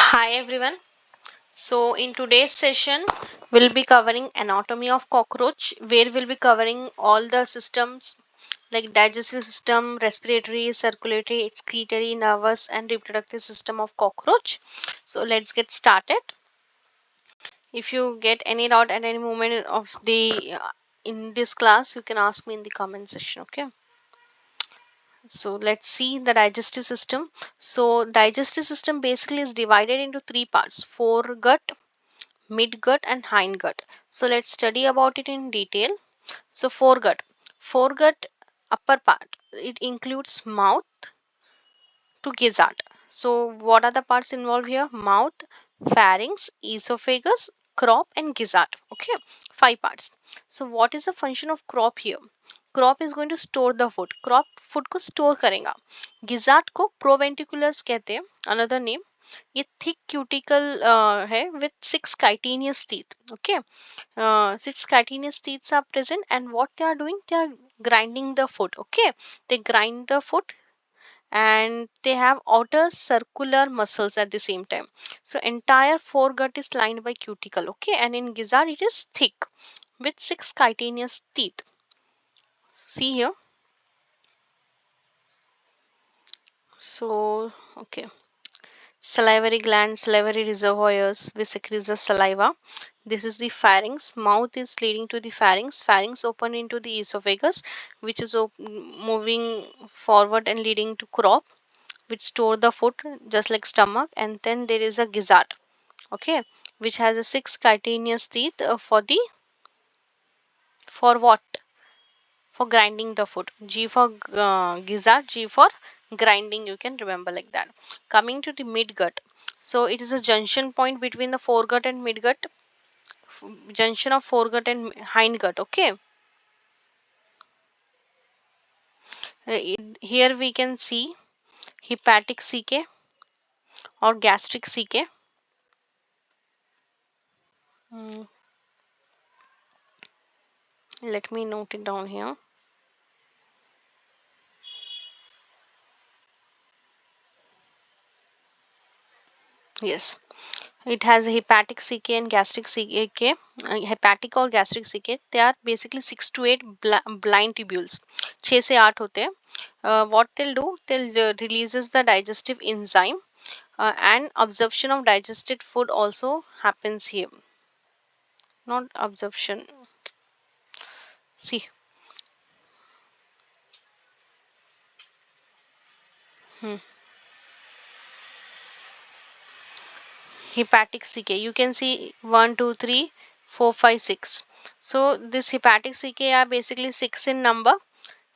Hi everyone. So in today's session we'll be covering anatomy of cockroach, where we'll be covering all the systems like digestive system, respiratory, circulatory, excretory, nervous and reproductive system of cockroach. So let's get started. If you get any doubt at any moment of the in this class, you can ask me in the comment section. Okay. So let's see the digestive system. So digestive system basically is divided into three parts: foregut, midgut and hindgut. So let's study about it in detail. So foregut upper part, it includes mouth to gizzard. So what are the parts involved here? Mouth, pharynx, esophagus, crop and gizzard. Okay, five parts. So what is the function of crop here? Crop is going to store the food. Crop food को store करेगा. Gizzard को proventriculus कहते हैं, another name. ये thick cuticle है with six chitinous teeth. Okay, six chitinous teeths are present and what they are doing, they are grinding the food. Okay, they grind the food and they have outer circular muscles at the same time. So entire foregut is lined by cuticle. Okay, and in gizzard it is thick with six chitinous teeth. See here. So okay, salivary glands, salivary reservoirs which secretes the saliva. This is the pharynx. Mouth is leading to the pharynx. Pharynx open into the esophagus, which is moving forward and leading to crop, which store the food just like stomach. And then there is a gizzard. Okay, which has a six chitinous teeth for what? For grinding the food. G for gizzard, G for grinding. You can remember like that. Coming to the midgut. So it is a junction point between the foregut and midgut. Junction of foregut and hindgut. Okay. Here we can see hepatic CK or gastric CK. Mm, let me note it down here. Yes, it has hepatic CK and gastric CK. Hepatic और gastric CK, they are basically 6 to 8 blind tubules. 6 से 8 होते हैं. What they'll do, they'll releases the digestive enzyme, and absorption of digested food also happens here. Not absorption. See. Hmm. Hepatic CK. You can see 1, 2, 3, 4, 5, 6. So this hepatic CK are basically 6 in number.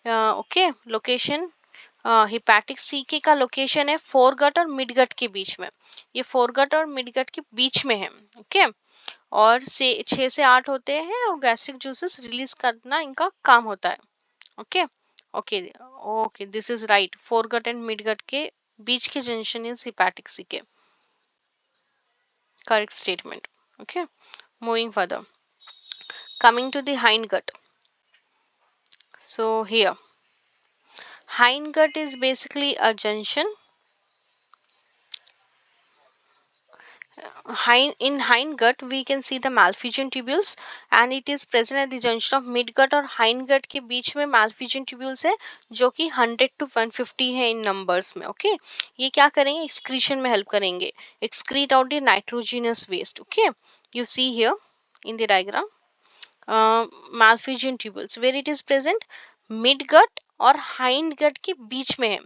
Okay, location hepatic C K का location है foregut और midgut के बीच में. ये foregut और midgut के बीच में है. ओके, और से 6 से 8 होते हैं और गैस्ट्रिक जूसेस रिलीज करना इनका काम होता है. Okay okay okay, this is right. Foregut and midgut के बीच के junction is hepatic C K. Correct statement. Okay, moving further. Coming to the hindgut. So here hindgut is basically a junction. In hindgut we can see the malphizian tubules and it is present at the junction of midgut और hindgut के बीच में malphizian tubules है जो कि 100 to 150 है इन numbers में. Okay, ये क्या करेंगे? excretion में help करेंगे. excrete out the nitrogenous waste. Okay, you see here in the diagram malphizian tubules where it is present midgut और hindgut के बीच में है.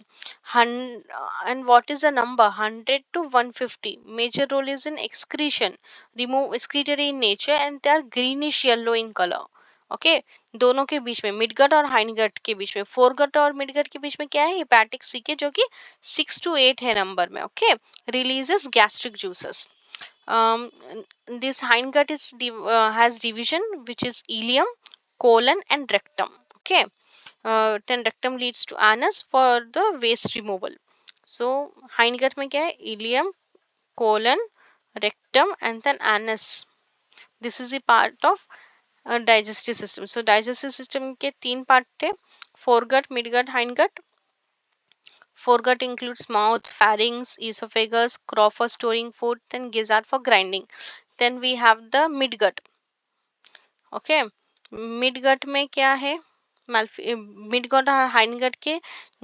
And what is the number? 100 to 150. Major role is in excretion, remove excretory in nature and they are greenish yellow in color. Okay, दोनों के बीच में midgut और hindgut के बीच में, फोरगट और मिडगट के बीच में क्या है? हेपेटिक सीके जो कि 6 to 8 है नंबर में. Okay, releases gastric juices. This hindgut is has division which is ileum, colon and rectum. Okay, then rectum leads to anus for the waste removal. So hindgut में क्या है? Ileum, colon, rectum and then anus. This is the part of digestive system. So digestive system के तीन part थे: foregut, midgut, hindgut. Foregut includes mouth, pharynx, esophagus, craw for storing food, then gizzard for grinding. Then we have the midgut. Okay, midgut में क्या है, midgut और hindgut के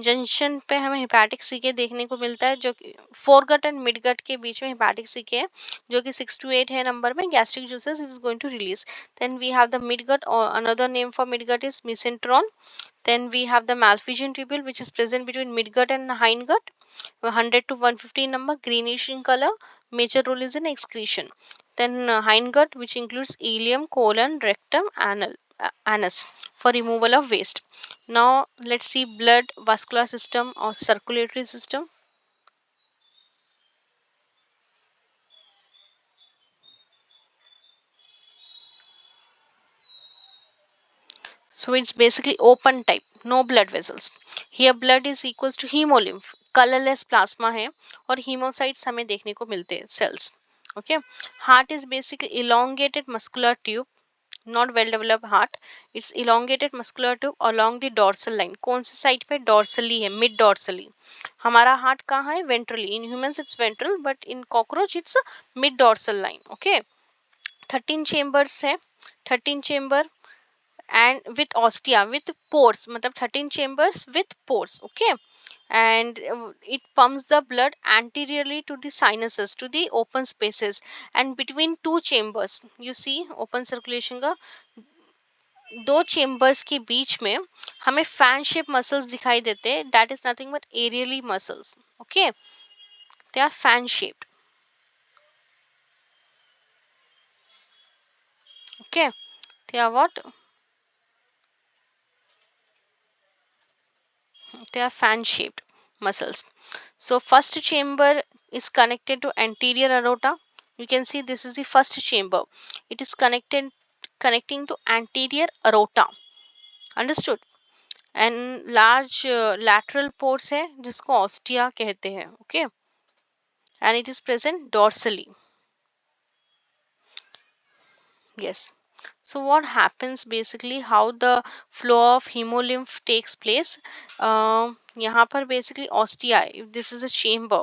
junction पे हमें हेपाटिक सीके देखने को मिलता है, जो कि फोरगट एंड मिडगट के बीच में हेपाटिक सीके है, जो कि 6 to 8 है नंबर में. Gastric juices is going to release. Then we have the midgut, और another name for midgut is mesenteron. Then we have the malphizian tubule, which is present between midgut and hindgut, 100 to 150 number, greenish in color. Major role is in excretion. Then hindgut, which includes ileum, colon, rectum, anus, for removal of waste. Now let's see blood vascular system or circulatory system. So it's basically open type, no blood vessels. Here blood is equals to hemolymph, colorless plasma है, और hemocytes हमें देखने को मिलते हैं, cells. Okay. Heart is basically elongated muscular tube, not well developed heart. It's elongated muscular tube along the dorsal line. कौन सी side पे, dorsally है, mid dorsally. हमारा हार्ट कहाँ है, ventrally. In humans it's ventral, but in cockroach it's a mid dorsal line. Okay. 13 chambers है, 13 chamber and with ostia with pores, matlab 13 chambers with pores. Okay. And it pumps the blood anteriorly to the sinuses, to the open spaces, and between two chambers, you see open circulation का दो chambers के बीच में हमें fan shape muscles दिखाई देते हैं. That is nothing but alary muscles. Okay, they are fan shaped. Okay, they are what, they are fan shaped muscles. So first chamber is connected to anterior aorta. You can see this is the first chamber. It is connecting to anterior aorta. Understood? And large lateral pores है जिसको ostia कहते हैं. Okay, and it is present dorsally. Yes. So what happens basically, how the flow of hemolymph takes place? यहाँ पर basically ostia, if this is a chamber,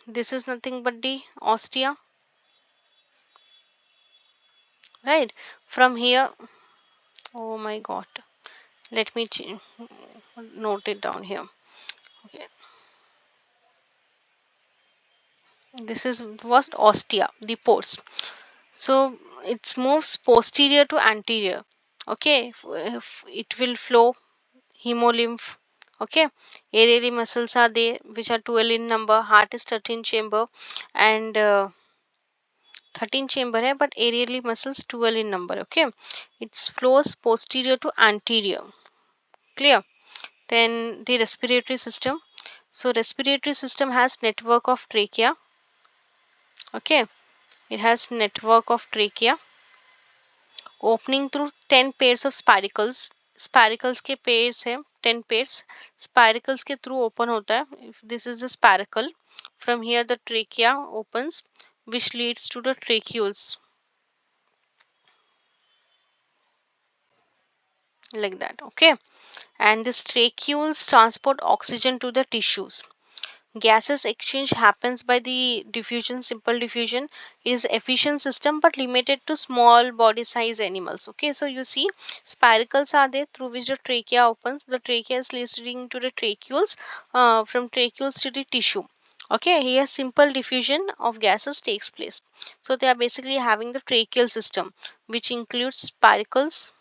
this is nothing but the ostia, right? From here, oh my god, let me note it down here. Okay, this is was ostia, the pores. So it moves posterior to anterior. Okay, if it will flow hemolymph. Okay, aerial muscles are there which are 12 in number. Heart is 13 chamber, and 13 chamber है, but aerially muscles 12 in number. Okay, it flows posterior to anterior. Clear? Then the respiratory system. So respiratory system has network of trachea. Okay, it has network of trachea opening through 10 pairs of spiracles. Spiracles के pairs है 10 pairs. Spiracles के through open होता है. If this is the spiracle, from here the trachea opens, which leads to the tracheoles, like that. Okay, and this tracheoles transport oxygen to the tissues. Gases exchange happens by the diffusion, simple diffusion. It is efficient system but limited to small body size animals. Okay, so you see spiracles are there through which the trachea opens. The trachea is leading to the tracheoles, from tracheoles to the tissue. Okay, here simple diffusion of gases takes place. So they are basically having the tracheal system, which includes spiracles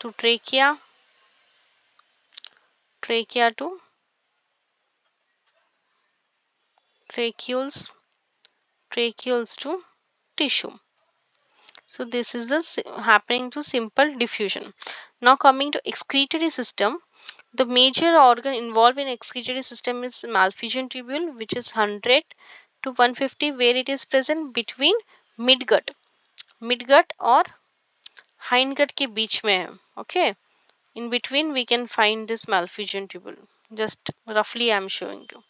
to trachea, trachea to tracheoles, tracheoles to tissue. So this is the happening to simple diffusion. Now coming to excretory system, the major organ involved in excretory system is malphizian tubule, which is 100 to 150, where it is present between midgut, midgut और hindgut के बीच में है. Okay, in between we can find this malphizian tubule. Just roughly I am showing you.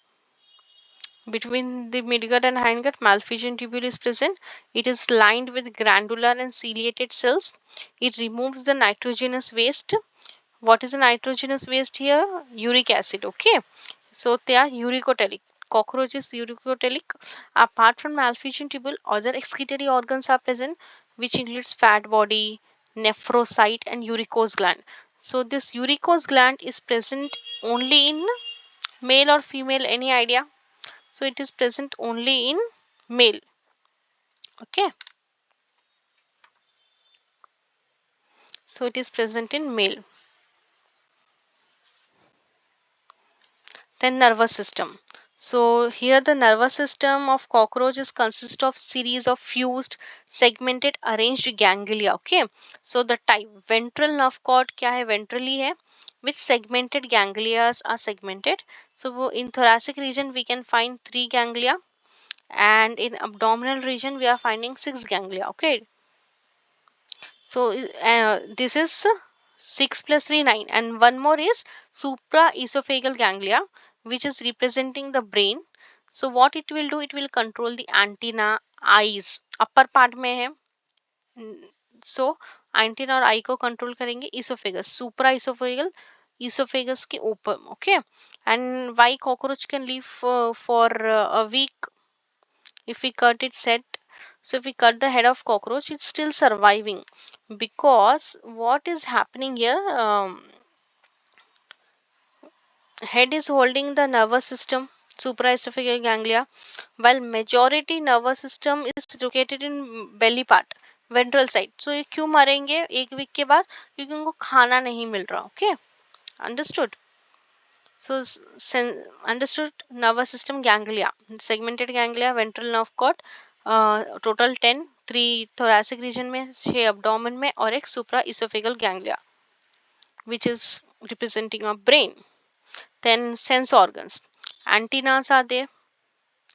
Between the midgut and hindgut, malphizian tubule is present. It is lined with granular and ciliated cells. It removes the nitrogenous waste. What is a nitrogenous waste here? Uric acid. Okay, so they are uricotelic. Cockroach is uricotelic. Apart from malfusion tubule, other excretory organs are present, which includes fat body, nephrocyte, and uricose gland. So this uricose gland is present only in male or female. Any idea? So it is present only in male. Okay, so it is present in male. Then nervous system. So here the nervous system of cockroaches consists of series of fused, segmented, arranged ganglia. Okay, so the type ventral nerve cord क्या है? Ventrally है, which segmented ganglia are segmented. So in thoracic region we can find 3 ganglia, and in abdominal region we are finding 6 ganglia. Okay, so this is 6 plus 3 9, and one more is supraesophageal ganglia, which is representing the brain. So what it will do, it will control the antenna, eyes, upper part में है. So antenna और eye को control करेंगे esophagus, supraesophageal, esophagus के ऊपर. Okay, and why cockroach can live for a week if we cut its head? So if we cut the head of cockroach, it's still surviving, because what is happening here, head is holding the nervous system, supraesophageal ganglia, while majority nervous system is located in belly part, ventral side. So ये क्यों मरेंगे एक week के बाद? क्योंकि उनको खाना नहीं मिल रहा. Okay, understood. So understood. Nervous system ganglia, segmented ganglia, ventral nerve cord, total 10, 3 thoracic region में, 6 abdomen में, और एक supra esophageal ganglia, which is representing a brain. Then sense organs. Antennas are there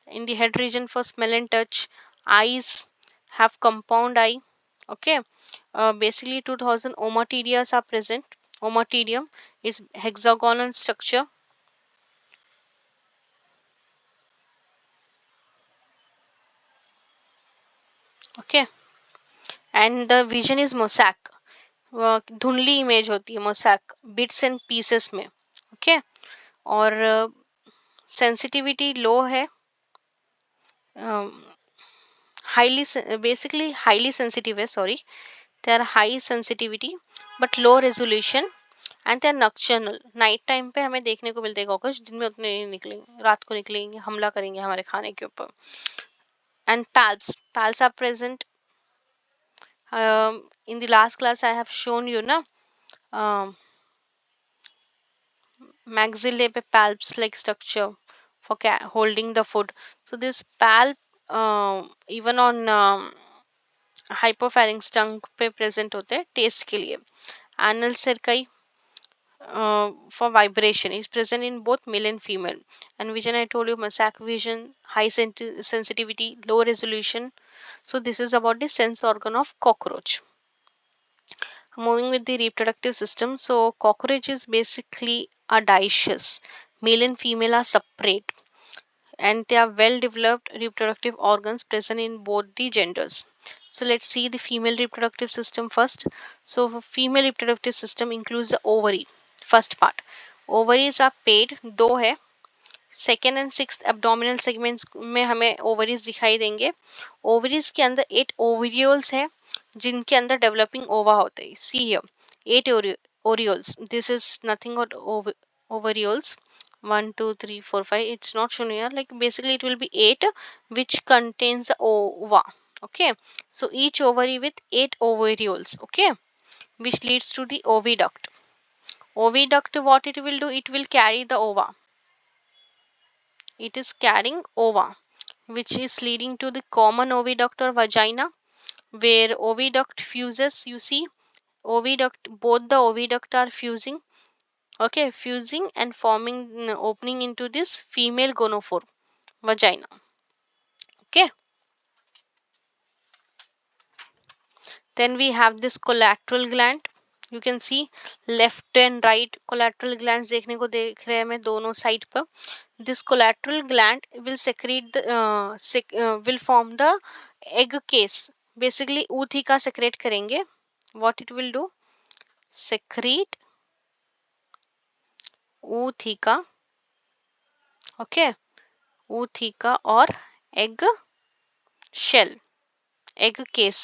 in the head region for smell and touch. Eyes have compound eye. Okay, basically 2000 ommatidias are present. Ommatidium is hexagonal structure. Okay, and the vision is mosaic. धुंधली image होती है mosaic, bits and pieces में. Okay, और sensitivity low है, highly, basically highly sensitive है, sorry, they are high sensitivity but low resolution, and they are nocturnal. Night time पे हमें देखने को मिलते हैं कॉकरोच, दिन में उतने नहीं निकलेंगे, रात को निकलेंगे, हमला करेंगे हमारे खाने के ऊपर. And palps are present. In the last class I have shown you na, maxillae पे palps like structure for holding the food. So this palp even on hypopharynx tongue पे present होते हैं taste के लिए. Anal cerci for vibration is present in both male and female. And vision, I told you, mosaic vision, high sensitivity, low resolution. So this is about the sense organ of cockroach. Moving with the reproductive system, so cockroach is basically a dioecious. Male and female are separate, and they are well developed reproductive organs present in both the genders. So let's see the female reproductive system first. So for female reproductive system includes the ovary. First part, ovaries are paired, दो है. Second and sixth abdominal segments में हमें ovaries दिखाई देंगे. Ovaries के अंदर 8 ओवरियोल्स है, जिनके अंदर डेवलपिंग ओवा होते हैं. See here 8 ovarioles. This is nothing but ovarioles. 1 2 3 4 5. It's not shown here. Like basically it will be 8, which contains the ova. Okay, so each ovary with 8 ovarioles. Okay, which leads to the oviduct. Oviduct, what it will do, it will carry the ova. It is carrying ova, which is leading to the common oviduct or vagina, where oviduct fuses. You see, oviduct, both the oviduct are fusing. Okay, fusing and forming, opening into this female gonophore vagina. Okay, then we have this collateral gland. You can see left and right collateral glands देखने को देख रहे हैं हमें दोनों side पर. This collateral gland will secrete the will form the egg case. Basically ooth ही का secrete करेंगे. What it will do? Secrete ootheca, okay, ootheca और एग शेल, एग केस।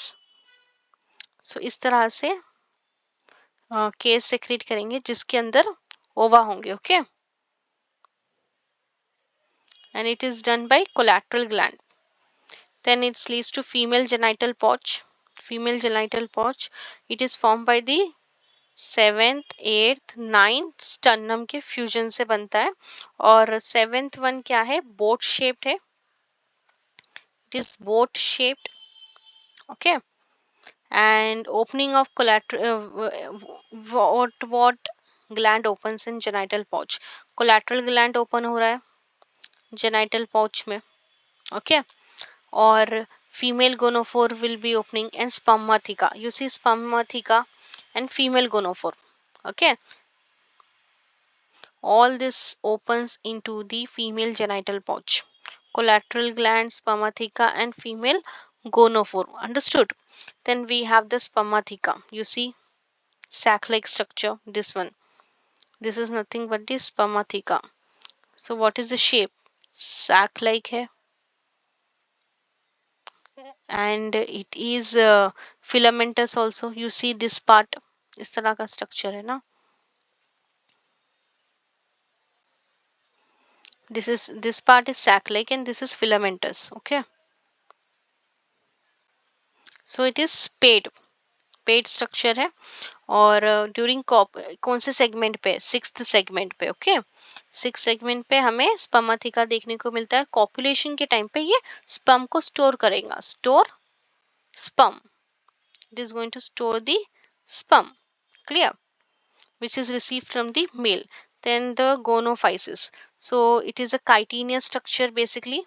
सो इस तरह से केस सेक्रेट करेंगे जिसके अंदर ओवा होंगे, okay, and it is done by collateral gland. Then it leads to female genital pouch. Female genital pouch, it is formed by the seventh eighth ninth sternum के fusion से बनता है। और सेवेंथ वन क्या है, बोट शेप्ड है, it is boat shaped, okay, and opening of collateral, what gland opens in genital pouch, collateral gland open हो रहा है जेनाइटल पाउच में, ओके, और female gonophore will be opening and spermatheca, you see spermatheca and female gonophore, okay, all this opens into the female genital pouch, collateral gland, spermatheca and female gonophore, understood? Then we have the spermatheca, you see sac like structure, this one, this is nothing but the spermatheca. So what is the shape, sac like hai, and it is filamentous also, you see this part, इस तरह का structure है ना, this part is sac like and this is filamentous, okay, so it is paid structure है। और during कौन से segment पे, सिक्स्थ सेगमेंट पे, ओके, सिक्स सेगमेंट पे हमें स्पर्माथिका देखने को मिलता है। कॉपुलेशन के टाइम पे ये स्पर्म को स्टोर करेगा, store sperm, it is going to store the sperm, clear, which is received from the male. Then the gonophysis, so it is a chitinous structure basically,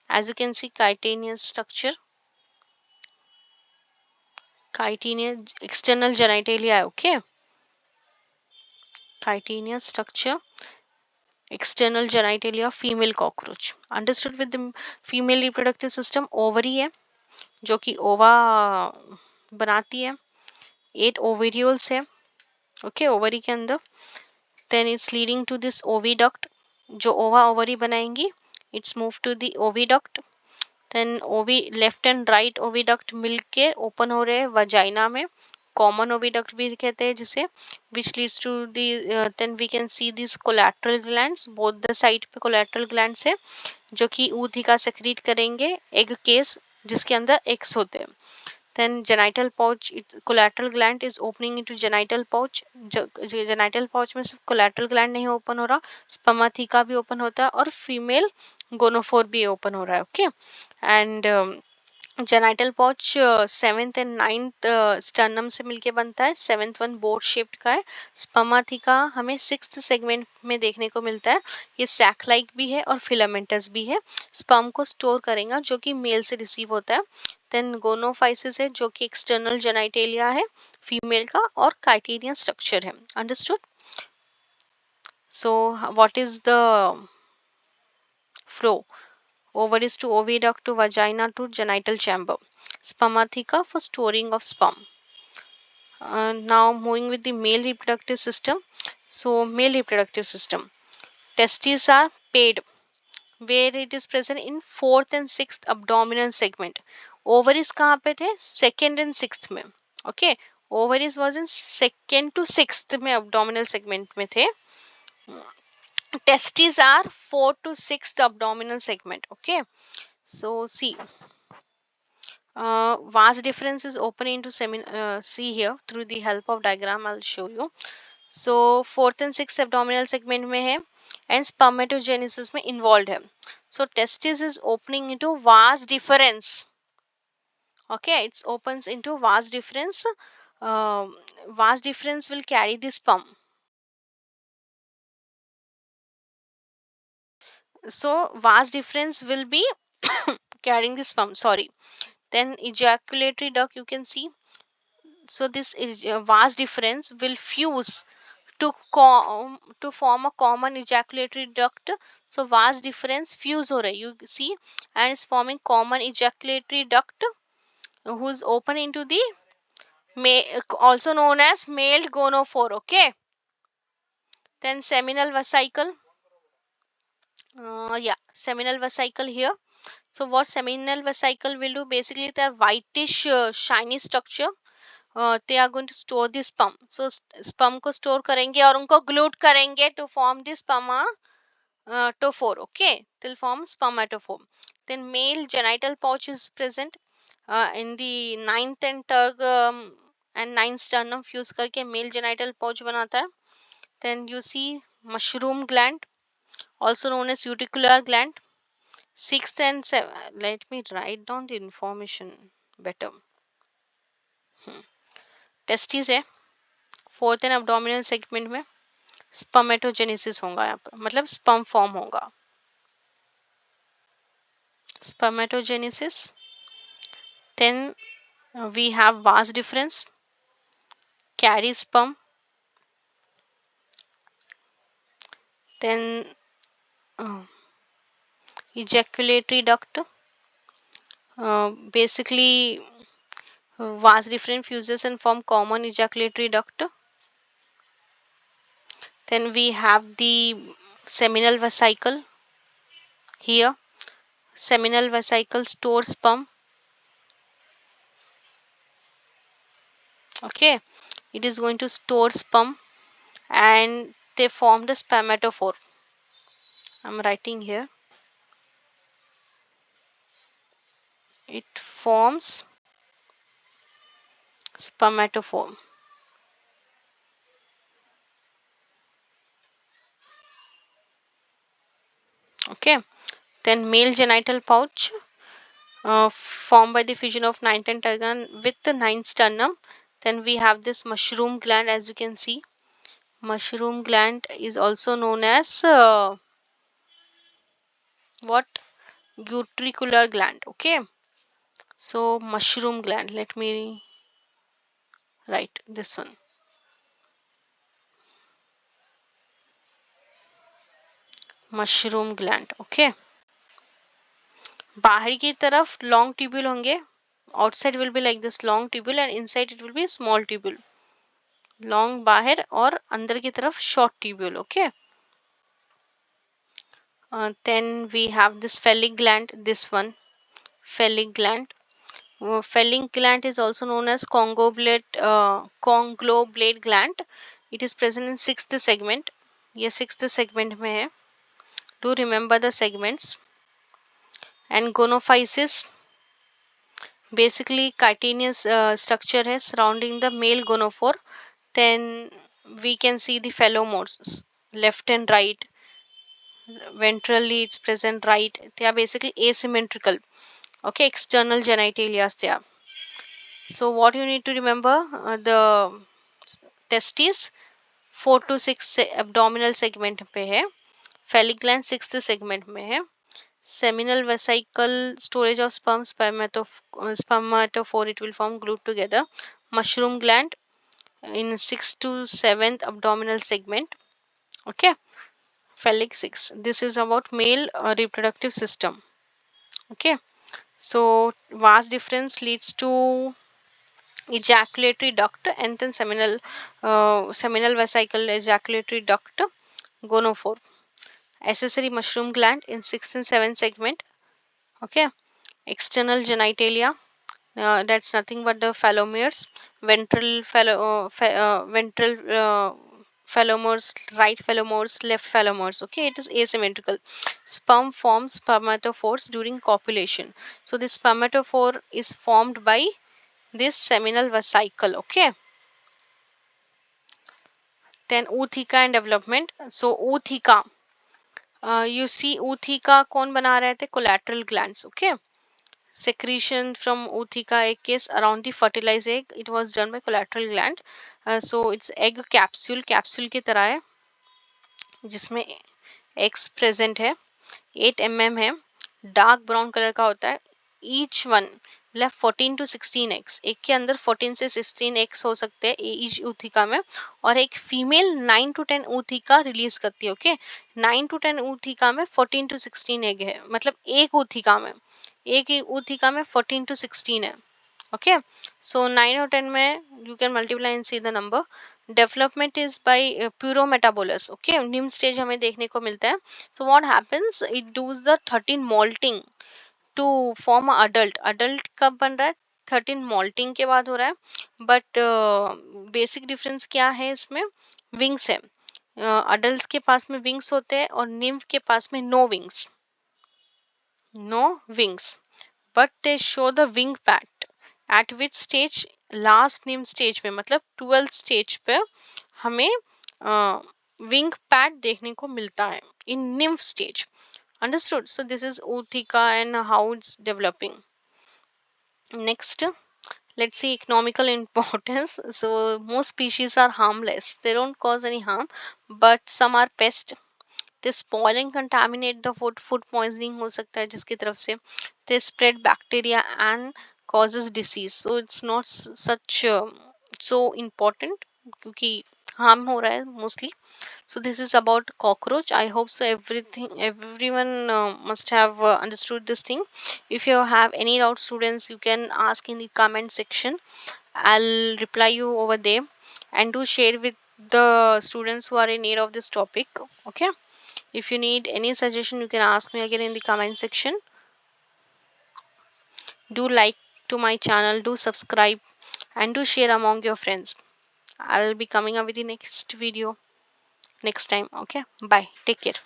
as you can see chitinous structure, chitinous external genitalia, okay, chitinous structure, external genitalia of female cockroach, understood? With the female reproductive system, ovary है जो कि ओवा बनाती है, 8 ओवेरियोल्स है, okay, ovary के अंदर। Then it's leading to this oviduct, जो ओवा ओवरी बनाएंगी, it's move to the oviduct, then ओवी लेफ्ट एंड राइट ओविडक्ट मिलके ओपन हो रहे हैं वजाइना में, कॉमन ओविडक्ट भी कहते हैं जिसे, which leads to the, then we can see this collateral glands, both the side पे कोलैटरल ग्लैंड्स है जो कि ऊथिका सेक्रीट करेंगे एग केस जिसके अंदर एग्स होते हैं। then genital pouch, collateral gland is opening into genital pouch, genital pouch में सिर्फ collateral gland नहीं ओपन हो रहा, spermatheca भी ओपन होता है और फीमेल गोनोफोर भी ओपन हो रहा है, ओके, एंड जेनाइटल पॉच सेवेंथ एंड नाइन्थ स्टर्नम से मिलके बनता है, सेवेंथ वन बोर्ड शेप्ड का है, स्पर्माथिका हमें सिक्स्थ सेगमेंट में देखने को मिलता है, ये सैक लाइक भी है और फिलामेंटस भी है, स्पर्म को स्टोर करेगा जो कि मेल से रिसीव होता है। देन गोनोफाइसिस है जो कि एक्सटर्नल जेनाइटेलिया है फीमेल का और काइटेरियन स्ट्रक्चर है, understood? So what is the flow, ovaries to oviduct to vagina to genital chamber, spermatheca for storing of sperm. Now moving with the male reproductive system, so male reproductive system, testes are paired where it is present in fourth and sixth abdominal segment, ovaries कहाँ पे थे, second and sixth में, okay, ovaries was in second to sixth में abdominal segment में थे, testes are fourth to sixth abdominal segment, okay. So see, vast difference is open into see here through the help of diagram I'll show you. So fourth and sixth abdominal segment में है and spermatogenesis में involved है. So testis is opening into vast difference. Okay, it opens into vast difference. Vast difference will carry the sperm. So vast difference will be carrying the sperm. Sorry. Then ejaculatory duct you can see. So this is vast difference will fuse to form a common ejaculatory duct. So vast difference fuse हो रहा है, you see, and is forming common ejaculatory duct who's open into the also known as male gonophore, okay, Then seminal vesicle. Yeah, seminal vesicle here. So what seminal vesicle will do, basically they are whitish shiny structure. They are going to store the sperm. So sperm को store करेंगे और उनको glued करेंगे to form the spermatophore. Okay, till form spermatophore. Then male genital pouch is present in the ninth and third and ninth sternum fuse करके male genital pouch बनाता है. Then you see mushroom gland, also known as cuticular gland. Sixth and seventh, let me write down the information better. Testis है. Fourth and abdominal segment में spermatogenesis होगा, यहाँ पर मतलब sperm form होगा. Spermatogenesis. Then we have vas difference, carry sperm. Then uh, ejaculatory duct. Basically, vas different fuses and form common ejaculatory duct. Then we have the seminal vesicle here. Seminal vesicle stores sperm. Okay, it is going to store sperm and they form the spermatophore. I'm writing here. It forms spermatophore. Okay, then male genital pouch formed by the fusion of ninth and tergan with the ninth sternum. Then we have this mushroom gland, as you can see. Mushroom gland is also known as what? Utricular gland. Okay, so mushroom gland. Let me write this one. Mushroom gland. Okay. बाहर की तरफ long tubule होंगे. Outside will be like this long tubule and inside it will be small tubule. Long बाहर और अंदर की तरफ short tubule. Okay. Then we have this phallic gland, this one, phallic gland. Phallic gland is also known as conglobulate gland. It is present in sixth segment. ये sixth segment में है. Do remember the segments. And gonophysis, basically chitinous structure है surrounding the male gonophore. Then we can see the phallomores, left and right. Ventrally it's present right. They are basically asymmetrical. Okay, external genitalia they are. So what you need to remember, the testes 4 to 6 abdominal segment पे है. Phallic gland 6th segment में है. Seminal vesicle storage of sperm, spermatophore it will form glued together. Mushroom gland in 6th to 7th abdominal segment. Okay, phallic 6. This is about male reproductive system. Okay, so vast difference leads to ejaculatory duct and then seminal vesicle, ejaculatory duct, gonophore. Accessory mushroom gland in 6th and 7th segment. Okay, external genitalia, that's nothing but the phallomeres. Ventral phallomores, right phallomores, left phallomores. Okay, it is asymmetrical. Sperm forms spermatophores during copulation. So this spermatophore is formed by this seminal vesicle. Okay, then ootheca and development. So ootheca, you see ootheca कौन बना रहे थे? Collateral glands. Okay, secretion from ootheca egg case around the fertilized egg, it was done by collateral gland. So it's egg capsule की तरह है जिसमें eggs present है. 8 mm है, डार्क ब्राउन कलर का होता है. Each one left 14 to 16 eggs. एक के अंदर 14 से 16 eggs हो सकते हैं ईच ऊथिका में. और एक फीमेल 9 to 10 ऊथिका रिलीज करती है. ओके, 9 to 10 ऊथिका में 14 to 16 egg है. मतलब एक ऊथिका में, एक ही ऊथिका में 14 to 16 है. ओके, सो 9 और 10 में you can multiply and see the number. Development is by paurometabolous. Okay, nymph stage हमें देखने को मिलता है. So what happens, it does the 13 moulting to form adult. Adult कब बन रहा है? 13 मोल्टिंग के बाद हो रहा है. बट बेसिक डिफरेंस क्या है इसमें? विंग्स है. अडल्ट के पास में विंग्स होते हैं और निम्फ के पास में no wings. No wings, but they show the wing pad. At which stage? Last nymph stage पे, मतलब 12th स्टेज पे हमें विंग पैट देखने को मिलता है in nymph stage. Understood? So this is Uthika and how it's developing. Next, let's see economical importance. So most species are harmless. They don't cause any harm, but some are pests. They spoil and contaminate the food. Food poisoning हो सकता है जिसकी तरफ से. They spread bacteria and causes disease. So it's not such so important क्योंकि harm हो रहा है mostly. So this is about cockroach. I hope so everyone must have understood this thing. If you have any doubt, students, you can ask in the comment section. I'll reply you over there. And do share with the students who are in need of this topic. Okay, if you need any suggestion, you can ask me again in the comment section. Do like to my channel, do subscribe, and do share among your friends. I'll be coming up with the next video next time. Okay, bye, take care.